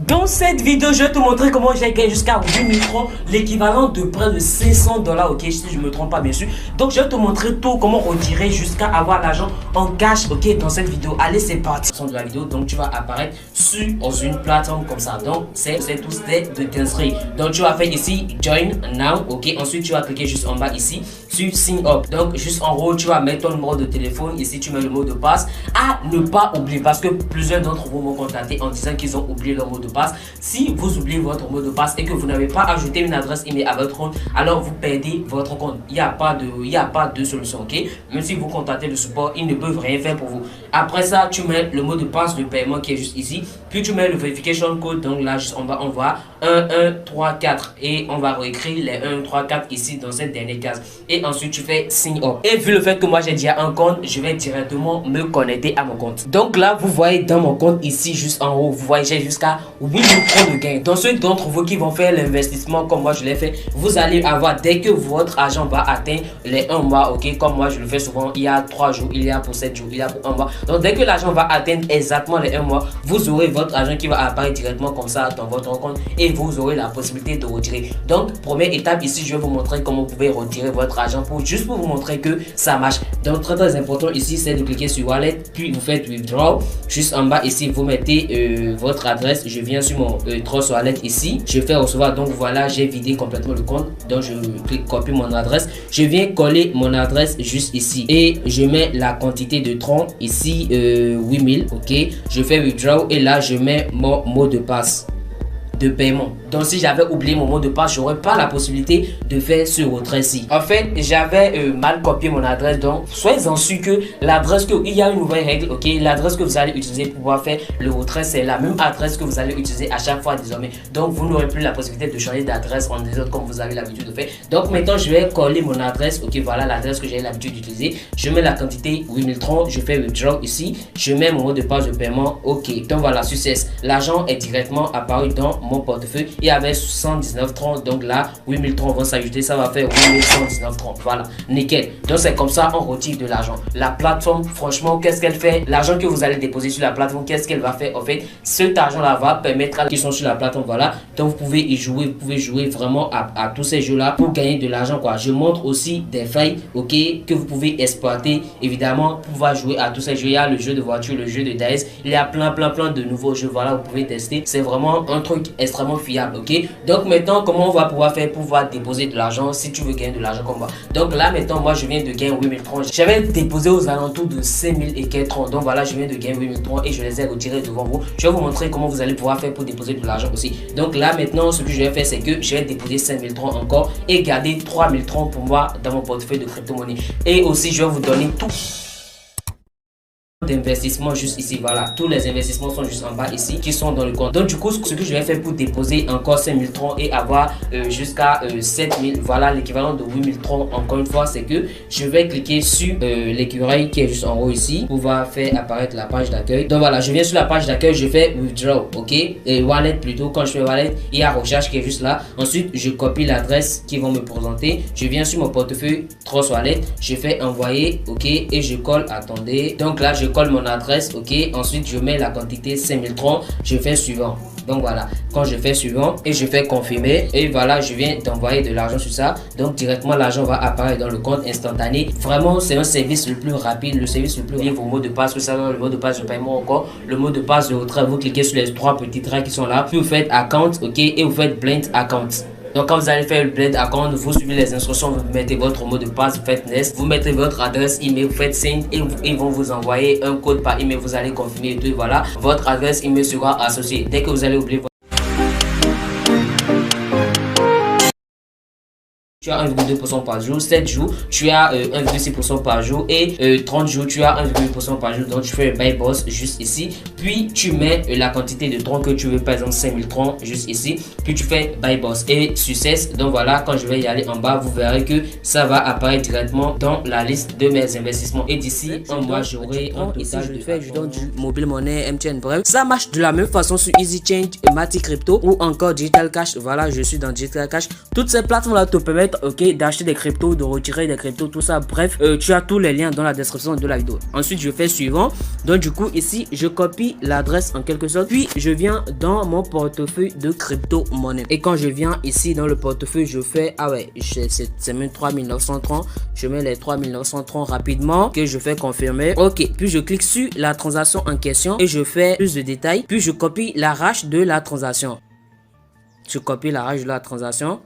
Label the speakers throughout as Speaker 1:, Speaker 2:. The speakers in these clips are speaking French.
Speaker 1: Dans cette vidéo, je vais te montrer comment j'ai gagné jusqu'à 8000 francs, l'équivalent de près de 500 $, ok, si je me trompe pas bien sûr. Donc je vais te montrer tout, comment retirer jusqu'à avoir l'argent en cash, ok, dans cette vidéo. Allez, c'est parti. De la vidéo, donc tu vas apparaître sur une plateforme comme ça. Donc c'est tout de t'inscrire. Donc tu vas faire ici Join Now, ok. Ensuite tu vas cliquer juste en bas ici sur Sign Up. Donc juste en haut, tu vas mettre ton numéro de téléphone. Ici tu mets le mot de passe à ne pas oublier, parce que plusieurs d'entre vous m'ont contacté en disant qu'ils ont oublié leur mot de passe. Si vous oubliez votre mot de passe et que vous n'avez pas ajouté une adresse email à votre compte, alors vous perdez votre compte. Il n'y a pas de solution, ok. Même si vous contactez le support, ils ne peuvent rien faire pour vous. Après ça, tu mets le mot de passe de paiement qui est juste ici, puis tu mets le verification code. Donc là juste en bas, on voit 1134 et on va réécrire les 1, 3, 4 ici dans cette dernière case, et ensuite tu fais Sign Up. Et vu le fait que moi j'ai déjà un compte, je vais directement me connecter à mon compte. Donc là vous voyez dans mon compte ici juste en haut, vous voyez j'ai jusqu'à 8000 francs de gain. Donc ceux d'entre vous qui vont faire l'investissement comme moi je l'ai fait, vous allez avoir, dès que votre argent va atteindre les 1 mois, ok, comme moi je le fais souvent, il y a 3 jours, il y a pour 7 jours, il y a pour 1 mois. Donc dès que l'argent va atteindre exactement les 1 mois, vous aurez votre argent qui va apparaître directement comme ça dans votre compte et vous aurez la possibilité de retirer. Donc première étape ici, je vais vous montrer comment vous pouvez retirer votre argent juste pour vous montrer que ça marche. Donc très important ici, c'est de cliquer sur Wallet, puis vous faites Withdraw. Juste en bas ici, vous mettez votre adresse. Je viens sur mon Trust Wallet ici, je fais recevoir. Donc voilà, j'ai vidé complètement le compte. Donc je clique copier mon adresse, je viens coller mon adresse juste ici et je mets la quantité de tron ici, 8000, ok. Je fais Withdraw et là je mets mon mot de passe de paiement. Donc si j'avais oublié mon mot de passe, j'aurais pas la possibilité de faire ce retrait-ci. En fait, j'avais mal copié mon adresse. Donc soyez-en sûr que l'adresse, il y a une nouvelle règle, ok. L'adresse que vous allez utiliser pour pouvoir faire le retrait, c'est la même adresse que vous allez utiliser à chaque fois désormais. Donc vous n'aurez plus la possibilité de changer d'adresse en désordre comme vous avez l'habitude de faire. Donc maintenant je vais coller mon adresse, ok. Voilà l'adresse que j'ai l'habitude d'utiliser. Je mets la quantité 8030, je fais Withdraw ici, je mets mon mot de passe de paiement, ok. Donc voilà, succès, l'argent est directement apparu dans mon portefeuille. Il y avait 119,30, donc là 8030 vont s'ajouter, ça va faire 8119,30. Voilà, nickel. Donc c'est comme ça on retire de l'argent. La plateforme, franchement, qu'est-ce qu'elle fait? L'argent que vous allez déposer sur la plateforme, qu'est-ce qu'elle va faire? En fait, cet argent là va permettre à ceux qui sont sur la plateforme, voilà, donc vous pouvez y jouer, vous pouvez jouer vraiment à tous ces jeux là pour gagner de l'argent, quoi. Je montre aussi des failles, ok, que vous pouvez exploiter évidemment pour pouvoir jouer à tous ces jeux. Il y a le jeu de voiture, le jeu de dice, il y a plein de nouveaux jeux, voilà, vous pouvez tester. C'est vraiment un truc extrêmement fiable, ok. Donc maintenant, comment on va pouvoir faire pour pouvoir déposer de l'argent si tu veux gagner de l'argent comme moi? Donc là maintenant, moi je viens de gagner 8030. J'avais déposé aux alentours de 5000 et quelques francs. Donc voilà, je viens de gagner 8030 et je les ai retirés devant vous. Je vais vous montrer comment vous allez pouvoir faire pour déposer de l'argent aussi. Donc là maintenant, ce que je vais faire, c'est que je vais déposer 5030 encore et garder 3030 pour moi dans mon portefeuille de crypto-monnaie. Et aussi je vais vous donner tout d'investissement juste ici, voilà, tous les investissements sont juste en bas ici qui sont dans le compte. Donc du coup, ce que je vais faire pour déposer encore 5000 troncs et avoir jusqu'à 7000, voilà l'équivalent de 8000 troncs, encore une fois, c'est que je vais cliquer sur l'écureuil qui est juste en haut ici pour pouvoir faire apparaître la page d'accueil. Donc voilà, je viens sur la page d'accueil, je fais Withdraw, ok, et Wallet plutôt. Quand je fais Wallet, il y a recherche qui est juste là. Ensuite je copie l'adresse qu'ils vont me présenter, je viens sur mon portefeuille Trust Wallet, je fais envoyer, ok, et je colle, attendez, donc là je colle mon adresse, ok. Ensuite je mets la quantité 5000 troncs, je fais suivant. Donc voilà, quand je fais suivant et je fais confirmer, et voilà, je viens d'envoyer de l'argent sur ça. Donc directement l'argent va apparaître dans le compte instantané. Vraiment c'est un service le plus rapide, le service le plus rapide. Vos mots de passe, vous savez, le mot de passe de paiement, encore le mot de passe de retrait, vous cliquez sur les 3 petits traits qui sont là, puis vous faites account, ok, et vous faites blind account. Donc quand vous allez faire le blend account, vous suivez les instructions, vous mettez votre mot de passe, vous faites next, vous mettez votre adresse email, vous faites send et ils vont vous envoyer un code par email, vous allez confirmer et tout, et voilà, votre adresse email sera associée. Dès que vous allez oublier tu as 1,2% par jour, 7 jours, tu as 1,6% par jour et 30 jours, tu as 1,2% par jour. Donc tu fais un buy boss juste ici, puis tu mets la quantité de troncs que tu veux, par exemple 5000 troncs juste ici, puis tu fais buy boss et success. Donc voilà, quand je vais y aller en bas, vous verrez que ça va apparaître directement dans la liste de mes investissements. Et d'ici un mois, j'aurai un total je fais, je donne du mobile money, MTN, bref. Ça marche de la même façon sur Easy Change, Matic Crypto ou encore Digital Cash. Voilà, je suis dans Digital Cash. Toutes ces plateformes là te permettent permettre, ok, d'acheter des cryptos, de retirer des cryptos, tout ça. Bref, tu as tous les liens dans la description de la vidéo. Ensuite, je fais suivant. Donc du coup, ici, je copie l'adresse en quelque sorte. Puis, je viens dans mon portefeuille de crypto-monnaie. Et quand je viens ici dans le portefeuille, je fais, ah ouais, c'est même 3930. Je mets les 3930 rapidement, que je fais confirmer. Ok, puis je clique sur la transaction en question et je fais plus de détails. Puis je copie la hash de la transaction. Je copie la hash de la transaction.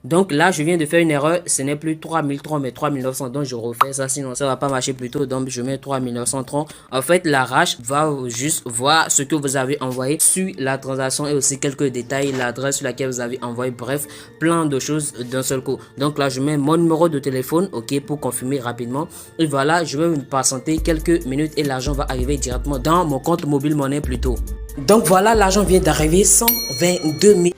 Speaker 1: Donc là, je viens de faire une erreur. Ce n'est plus 3030 mais 3900. Donc je refais ça, sinon ça va pas marcher plus tôt. Donc je mets 3930. En fait, la hash va juste voir ce que vous avez envoyé sur la transaction et aussi quelques détails, l'adresse sur laquelle vous avez envoyé. Bref, plein de choses d'un seul coup. Donc là, je mets mon numéro de téléphone, ok, pour confirmer rapidement. Et voilà, je vais me patienter quelques minutes et l'argent va arriver directement dans mon compte mobile monnaie plutôt. Donc voilà, l'argent vient d'arriver, 122 000.